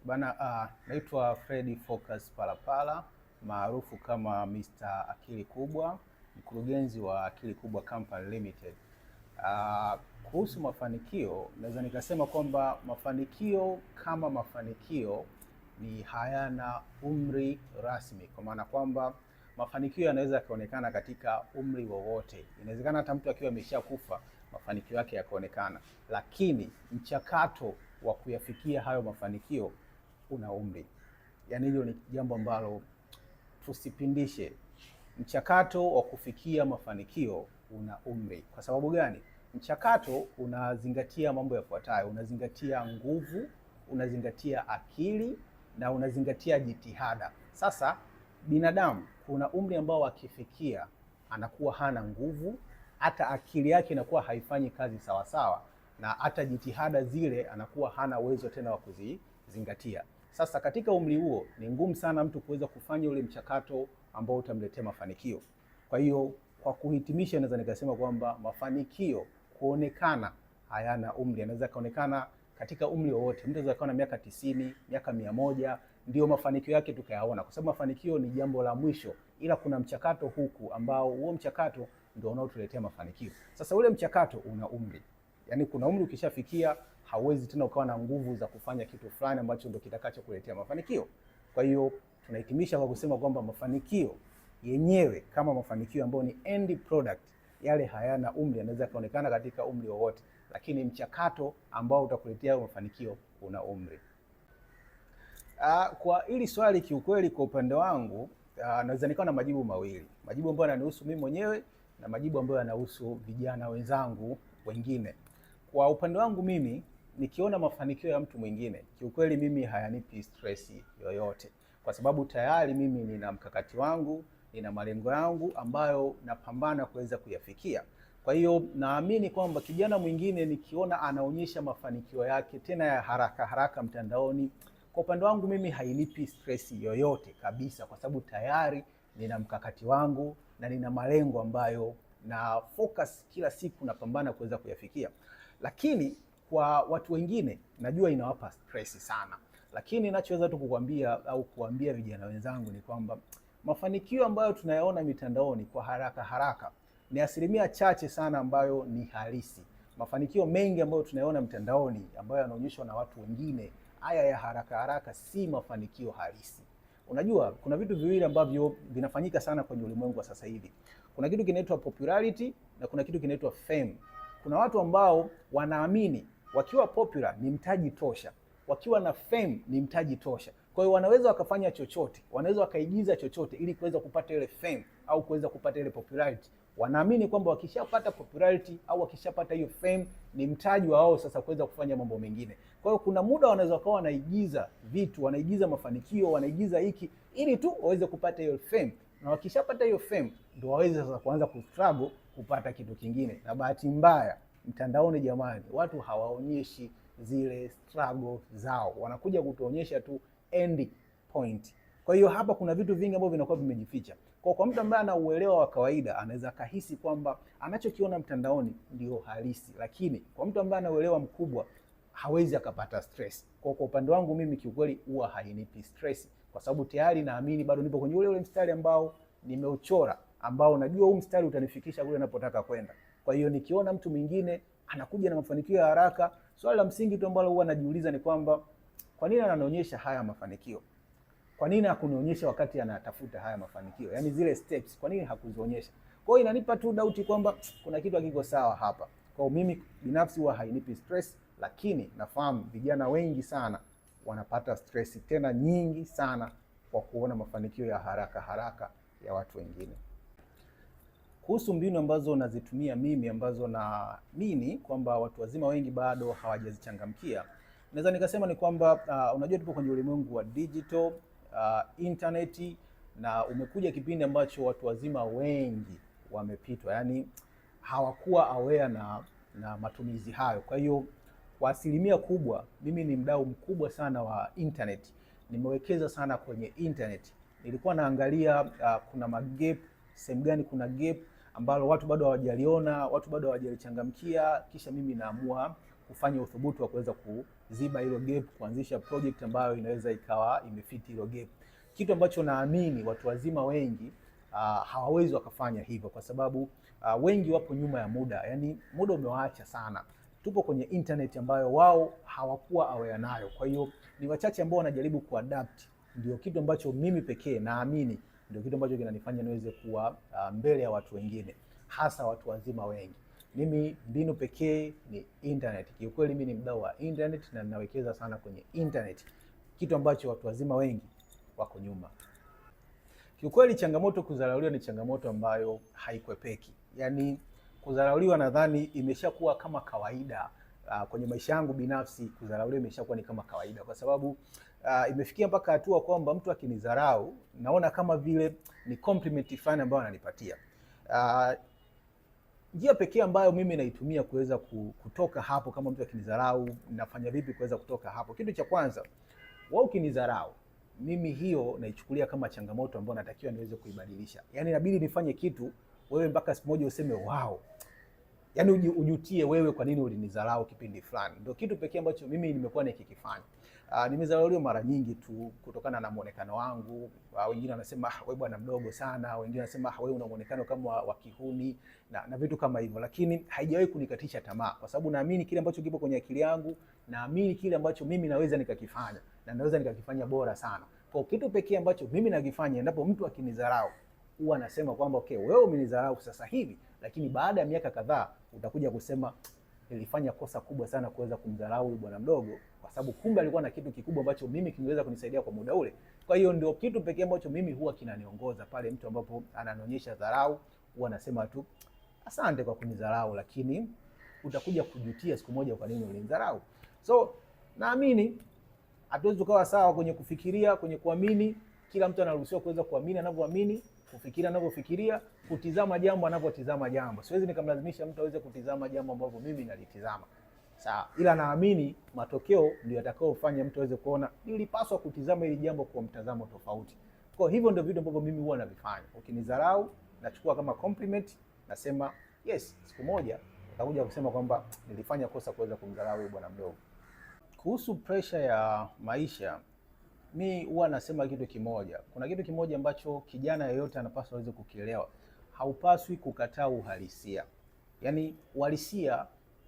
Bana, naitwa Freddy Focus Palapala maarufu kama Mr. Akili Kubwa, mkurugenzi wa Akili Kubwa Company Limited. Kuhusu mafanikio, naweza nikasema kwamba mafanikio kama mafanikio ni hayana umri rasmi, kwa maana kwamba mafanikio yanaweza kuonekana katika umri wowote. Inawezekana hata mtu akiwa ameshakufa mafanikio yake yakaonekana, lakini mchakato wa kuyafikia hayo mafanikio una umri. Yaani hilo ni jambo ambalo tusipindishe. Mchakato wa kufikia mafanikio una umri. Kwa sababu gani? Mchakato unazingatia mambo yafuatayo: unazingatia nguvu, unazingatia akili na unazingatia jitihada. Sasa binadamu kuna umri ambao akifikia anakuwa hana nguvu, hata akili yake inakuwa haifanyi kazi sawa sawa, na hata jitihada zile anakuwa hana uwezo tena wa kuzizingatia. Sasa katika umri huo ni ngumu sana mtu kuweza kufanya ule mchakato ambao utamletea mafanikio. Kwa hiyo kwa kuhitimisha, naweza nikasema kwamba mafanikio kuonekana hayana umri. Yanaweza kaonekana katika umri wowote. Mtu anaweza kuwa na miaka 90, miaka 100 ndio mafanikio yake tukayaona, kwa sababu mafanikio ni jambo la mwisho, ila kuna mchakato huku ambao huo mchakato ndio unaotuletea mafanikio. Sasa ule mchakato una umri. Yaani kuna umri ukishafikia hauwezi tena ukawa na nguvu za kufanya kitu fulani ambacho ndio kitakacho kuletea mafanikio. Kwa hiyo tunahitimisha kwa kusema kwamba mafanikio yenyewe kama mafanikio ambayo ni end product, yale hayana umri, yanaweza kuonekana katika umri wowote, lakini mchakato ambao utakuletea mafanikio una umri. Kwa hili swali kiukweli, kwa upande wangu naweza nikawa na majibu mawili. Majibu ambayo yananihusu mimi mwenyewe na majibu ambayo yanahusu vijana wenzangu wengine. Kwa upande wangu mimi, nikiona mafanikio ya mtu mwingine, kiukweli mimi hayanipi stress yoyote, kwa sababu tayari mimi nina mkakati wangu, nina malengo yangu ambayo napambana kuweza kuyafikia. Kwa hiyo naamini kwamba kijana mwingine nikiona anaonyesha mafanikio yake tena ya haraka haraka mtandaoni, kwa upande wangu mimi hainipi stress yoyote kabisa, kwa sababu tayari nina mkakati wangu na nina malengo ambayo na focus kila siku napambana kuweza kuyafikia. Lakini kwa watu wengine najua inawapa stress sana, lakini ninachoweza tu kukwambia au kuambia vijana wenzangu ni kwamba mafanikio ambayo tunayaona mitandaoni kwa haraka haraka ni asilimia chache sana ambayo ni halisi. Mafanikio mengi ambayo tunayaona mitandaoni ambayo yanaonyeshwa na watu wengine, haya ya haraka haraka si mafanikio halisi. Unajua kuna vitu viwili ambavyo vinafanyika sana kwenye ulimwengu wa sasa hivi. Kuna kitu kinaitwa popularity na kuna kitu kinaitwa fame. Kuna watu ambao wanaamini wakiwa popular ni mtaji tosha, wakiwa na fame ni mtaji tosha. Kwa hiyo wanaweza wakafanya chochote, wanaweza wakaigiza chochote ili kuweza kupata ile fame au kuweza kupata ile popularity. Wanaamini kwamba wakishapata popularity au wakishapata hiyo fame ni mtaji wao sasa kuweza kufanya mambo mengine. Kwa hiyo kuna muda wanaweza kuwa wanaigiza vitu, wanaigiza mafanikio, wanaigiza hiki ili tu waweze kupata hiyo fame. Na wakishapata hiyo fame ndio waweze sasa kuanza kustruggle kupata kitu kingine. Na bahati mbaya mtandaoni, jamani, watu hawaonyeshi zile struggle zao, wanakuja kutuonyesha tu end point. Kwa hiyo hapa kuna vitu vingi ambavyo vinakuwa vimejificha. Kwa mtu ambaye ana uelewa wa kawaida anaweza kahisi kwamba anachokiona mtandaoni ndio halisi, lakini kwa mtu ambaye ana uelewa mkubwa hawezi akapata stress. Kwa upande wangu mimi kiukweli huwa hainipi stress, kwa sababu tayari naamini bado nipo kwenye ule mstari ambao nimeuchora, ambao najua huu mstari utanifikisha kule ninapotaka kwenda. Kwa hiyo nikiona mtu mwingine anakuja na mafanikio ya haraka, swali la msingi tu ambalo huwa najiuliza ni kwamba kwa nini ananionyesha haya mafanikio? Kwa nini hakunionyesha wakati anatafuta haya mafanikio? Yaani zile steps, kwa nini hakuzionyesha? Kwa hiyo inanipa tu doubt kwamba kuna kitu hakiko sawa hapa. Kwa mimi binafsi huwa hainipi stress, lakini nafahamu vijana wengi sana wanapata stress tena nyingi sana kwa kuona mafanikio ya haraka haraka ya watu wengine. Kuhusu mbinu ambazo nazitumia mimi ambazo naamini kwamba watu wazima wengi bado hawajazichangamkia, naweza nikasema ni kwamba unajua tupo kwenye ulimwengu wa digital, interneti, na umekuja kipindi ambacho watu wazima wengi wamepitwa, yani hawakuwa aware na matumizi hayo. Kwa hiyo kwa asilimia kubwa mimi ni mdau mkubwa sana wa internet, nimewekeza sana kwenye internet. Nilikuwa naangalia kuna magap, sehemu gani kuna gap ambalo watu bado hawajaliona, watu bado hawajalichangamkia, kisha mimi naamua kufanya uthubutu wa kuweza kuziba hilo gap, kuanzisha project ambayo inaweza ikawa imefiti hilo gap, kitu ambacho naamini watu wazima wengi hawawezi wakafanya hivyo, kwa sababu wengi wapo nyuma ya muda, yani muda umewaacha sana. Tupo kwenye internet ambayo wao hawakuwa aware nayo, kwa hiyo ni wachache ambao wanajaribu kuadapt. Ndio kitu ambacho mimi pekee naamini ndio kitu ambacho kinanifanya niweze kuwa mbele ya watu wengine, hasa watu wazima wengi. Mimi mbinu pekee ni internet. Kiukweli mimi ni mdau wa internet na ninawekeza sana kwenye internet, kitu ambacho watu wazima wengi wako nyuma. Kiukweli changamoto kudharauliwa ni changamoto ambayo haikwepeki. Yaani kudharauliwa nadhani imeshakuwa kama kawaida. Kwenye maisha yangu binafsi kudharauliwa imeshakuwa ni kama kawaida, kwa sababu imefikia mpaka hatua kwamba mtu akinidharau naona kama vile ni compliment fulani ambayo ananipatia. Njia pekee ambayo mimi naitumia kuweza kutoka hapo, kama mtu akinidharau nafanya vipi kuweza kutoka hapo? Kitu cha kwanza, wao ukinidharau mimi hiyo naichukulia kama changamoto ambayo natakiwa niweze kuibadilisha. Yaani inabidi nifanye kitu wewe mpaka siku moja useme wow. Yaani ujutie wewe kwa nini ulinidharau kipindi fulani. Ndio kitu pekee ambacho mimi nimekuwa nikikifanya. Nimedharauliwa mara nyingi tu kutokana na muonekano wangu. Wengine wanasema wewe bwana mdogo sana, wengine wanasema wewe una muonekano kama wa kihuni na vitu kama hivyo, lakini haijawahi kunikatisha tamaa, kwa sababu naamini kile ambacho kipo kwenye akili yangu, naamini kile ambacho mimi naweza nikakifanya na naweza nikakifanya bora sana. Kwa kitu pekee ambacho mimi nakifanya endapo mtu akinidharau, huwa nasema kwamba okay, wewe umenidharau sasa hivi, lakini baada ya miaka kadhaa utakuja kusema nilifanya kosa kubwa sana kuweza kumdharau huyu bwana mdogo, kwa sababu kumbe alikuwa na kitu kikubwa ambacho mimi kingeweza kunisaidia kwa muda ule. Kwa hiyo ndio kitu pekee ambacho mimi huwa kinaniongoza pale mtu ambapo ananionyesha dharau, huwa nasema tu asante kwa kunidharau, lakini utakuja kujutia siku moja kwa nini ulinidharau. So naamini hatuwezi tukawa sawa kwenye kufikiria, kwenye kuamini. Kila mtu anaruhusiwa kuweza kuamini anavyoamini, kufikiria anavyofikiria, kutizama jambo anavyotizama jambo. Siwezi nikamlazimisha mtu aweze kutizama jambo ambavyo mimi nalitizama. Sawa, ila naamini matokeo ndio yatakayofanya mtu aweze kuona nilipaswa kutizama hili jambo kwa mtazamo tofauti. Kwa hivyo ndio vitu ambavyo mimi huwa navifanya. Ukinidharau nachukua kama compliment, nasema yes, siku moja utakuja kusema kwamba nilifanya kosa kuweza kumdharau huyu bwana mdogo. Kuhusu pressure ya maisha, mi huwa nasema kitu kimoja. Kuna kitu kimoja ambacho kijana yeyote anapaswa aweze kukielewa. Haupaswi kukataa uhalisia. Yaani uhalisia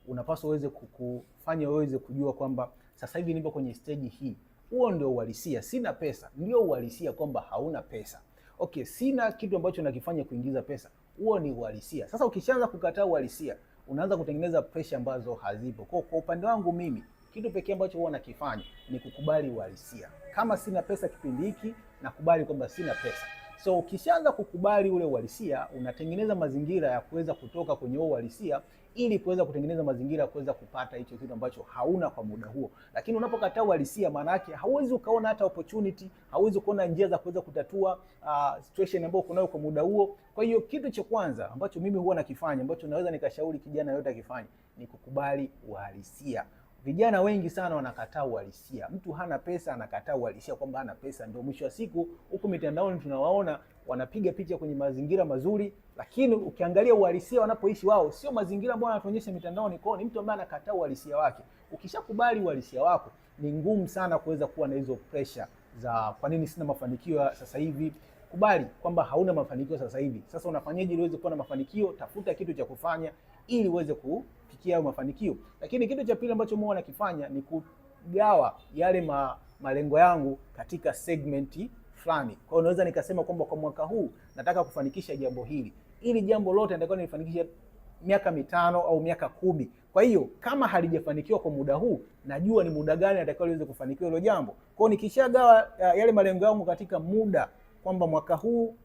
unapaswa uweze kukufanya uweze kujua kwamba sasa hivi nipo kwenye stage hii. Huo ndio uhalisia. Sina pesa, ndio uhalisia kwamba hauna pesa. Okay, sina kitu ambacho nakifanya kuingiza pesa. Huo ni uhalisia. Sasa ukishaanza kukataa uhalisia, unaanza kutengeneza pressure ambazo hazipo. Kwa upande wangu mimi, kitu pekee ambacho huwa nakifanya ni kukubali uhalisia. Kama sina pesa kipindi hiki, nakubali kwamba sina pesa. So ukishaanza kukubali ule uhalisia, unatengeneza mazingira ya kuweza kutoka kwenye uhalisia ili kuweza kutengeneza mazingira ya kuweza kupata hicho kitu ambacho hauna kwa muda huo. Lakini unapokataa uhalisia, maana yake hauwezi ukaona hata opportunity, hauwezi kuona njia za kuweza kutatua situation ambayo uko nayo kwa muda huo. Kwa hiyo kitu cha kwanza ambacho mimi huwa nakifanya, ambacho naweza nikashauri kijana yote akifanye, ni kukubali uhalisia. Vijana wengi sana wanakataa uhalisia. Mtu hana pesa anakataa uhalisia kwamba hana pesa. Ndio mwisho wa siku huku mitandaoni tunawaona wanapiga picha kwenye mazingira mazuri, lakini ukiangalia uhalisia wanapoishi wao sio mazingira ambayo wanatuonyesha mitandaoni. Kwao ni mtu ambaye anakataa uhalisia wake. Ukishakubali uhalisia wako, ni ngumu sana kuweza kuwa na hizo pressure za kwa nini sina mafanikio sasa hivi. Kubali kwamba hauna mafanikio sasa hivi. Sasa unafanyaje ili uweze kuwa na mafanikio? Tafuta kitu cha kufanya ili uweze kufikia hayo mafanikio. Lakini kitu cha pili ambacho mimi nakifanya ni kugawa yale malengo yangu katika segmenti fulani. Kwa hiyo naweza nikasema kwamba kwa mwaka huu nataka kufanikisha jambo hili. Ili jambo lote nataka nifanikishe miaka 5 au miaka 10. Kwa hiyo kama halijafanikiwa kwa muda huu, najua ni muda gani natakiwa liweze kufanikiwa hilo jambo. Kwa hiyo nikishagawa yale malengo yangu katika muda, kwamba mwaka huu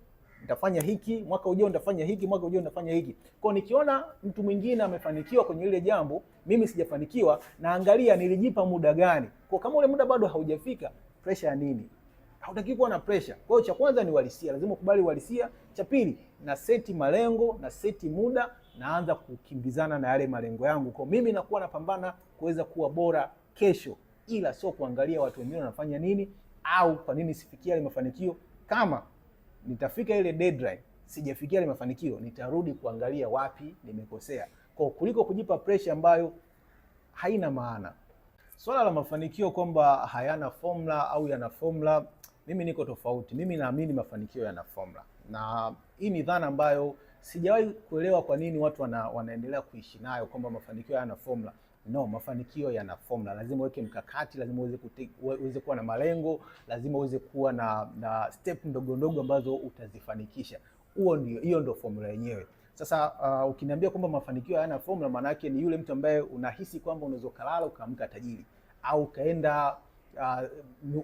nitafanya hiki, mwaka ujao nitafanya hiki, mwaka ujao nitafanya hiki. Kwa nikiona mtu mwingine amefanikiwa kwenye ile jambo, mimi sijafanikiwa, naangalia nilijipa muda gani. Kwa kama ule muda bado haujafika, pressure ya nini? Hautaki kuwa na pressure. Kwa hiyo cha kwanza ni uhalisia, lazima ukubali uhalisia. Cha pili, na seti malengo, na seti muda, naanza kukimbizana na yale malengo yangu. Kwa mimi nakuwa napambana kuweza kuwa bora kesho, ila sio kuangalia watu wengine wanafanya nini au kwa nini sifikia ile mafanikio. Kama nitafika ile deadline sijafikia ile mafanikio, nitarudi kuangalia wapi nimekosea, kwa kuliko kujipa pressure ambayo haina maana. Swala la mafanikio kwamba hayana formula au yana formula, mimi niko tofauti. Mimi naamini mafanikio yana formula, na hii ni dhana ambayo sijawahi kuelewa kwa nini watu wanaendelea kuishi nayo kwamba mafanikio hayana formula. No, mafanikio yana formula. Lazima uweke mkakati, lazima uweze kuwa na malengo, lazima uweze kuwa na step ndogo ndogo ambazo utazifanikisha. Hiyo ndio formula yenyewe. Sasa ukiniambia kwamba mafanikio hayana formula, maana yake ni yule mtu ambaye unahisi kwamba unaweza kulala ukaamka tajiri, au ukaenda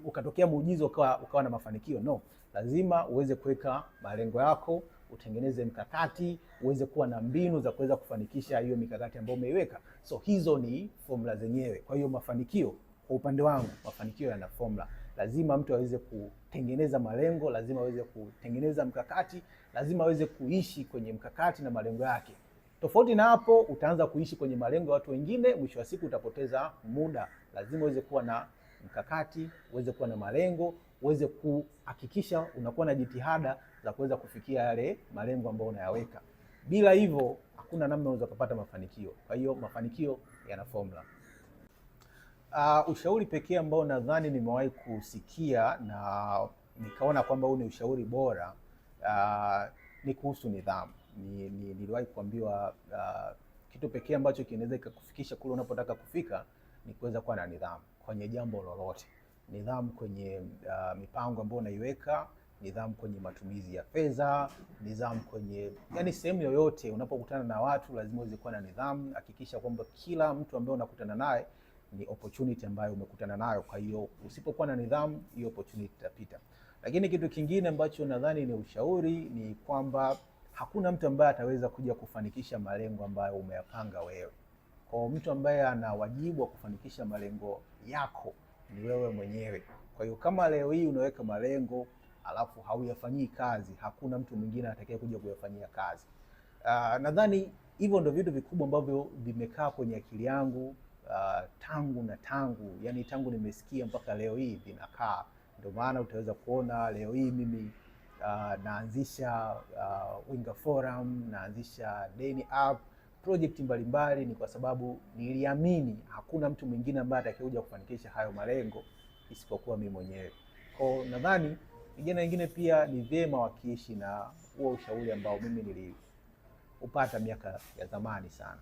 ukatokea muujiza ukawa na mafanikio. No, lazima uweze kuweka malengo yako, utengeneze mkakati, uweze kuwa na mbinu za kuweza kufanikisha hiyo mikakati ambayo umeiweka. So hizo ni formula zenyewe. Kwa hiyo mafanikio, kwa upande wangu, mafanikio yana formula. Lazima mtu aweze kutengeneza malengo, lazima aweze kutengeneza mkakati, lazima aweze kuishi kwenye mkakati na malengo yake. Tofauti na hapo, utaanza kuishi kwenye malengo ya watu wengine, mwisho wa siku utapoteza muda. Lazima uweze kuwa na mkakati, uweze kuwa na malengo, uweze kuhakikisha unakuwa na jitihada za kuweza kufikia yale malengo ambayo unayaweka. Bila hivyo, hakuna namna unaweza kupata mafanikio. Kwa hiyo mafanikio yana formula. Ushauri pekee ambao nadhani nimewahi kusikia na nikaona kwamba huu ni ushauri bora ni kuhusu nidhamu. Niliwahi kuambiwa kitu pekee ambacho kinaweza kukufikisha kule unapotaka kufika ni kuweza kuwa na nidhamu kwenye jambo lolote. Nidhamu kwenye mipango ambayo unaiweka, nidhamu kwenye matumizi ya fedha, nidhamu kwenye sehemu yoyote unapokutana na watu, lazima uweze kuwa na nidhamu. Hakikisha kwamba kila mtu ambaye unakutana naye ni opportunity ambayo umekutana nayo. Kwa hiyo usipokuwa na nidhamu, hiyo opportunity itapita. Lakini kitu kingine ambacho nadhani ni ushauri ni kwamba hakuna mtu ambaye ataweza kuja kufanikisha malengo ambayo umeyapanga wewe. Kwa mtu ambaye ana wajibu wa kufanikisha malengo yako ni wewe mwenyewe. Kwa hiyo kama leo hii unaweka malengo alafu hauyafanyii kazi, hakuna mtu mwingine atakaye kuja kuyafanyia kazi. Nadhani hivyo ndio vitu vikubwa ambavyo vimekaa kwenye akili yangu tangu nimesikia mpaka leo hii vinakaa. Ndio maana utaweza kuona leo hii mimi naanzisha Winga Forum, naanzisha Deni App, project mbalimbali. Ni kwa sababu niliamini hakuna mtu mwingine ambaye atakayekuja kufanikisha hayo malengo isipokuwa mimi mwenyewe. Kwa nadhani vijana wengine pia ni vyema wakiishi na huo ushauri ambao mimi niliupata miaka ya zamani sana.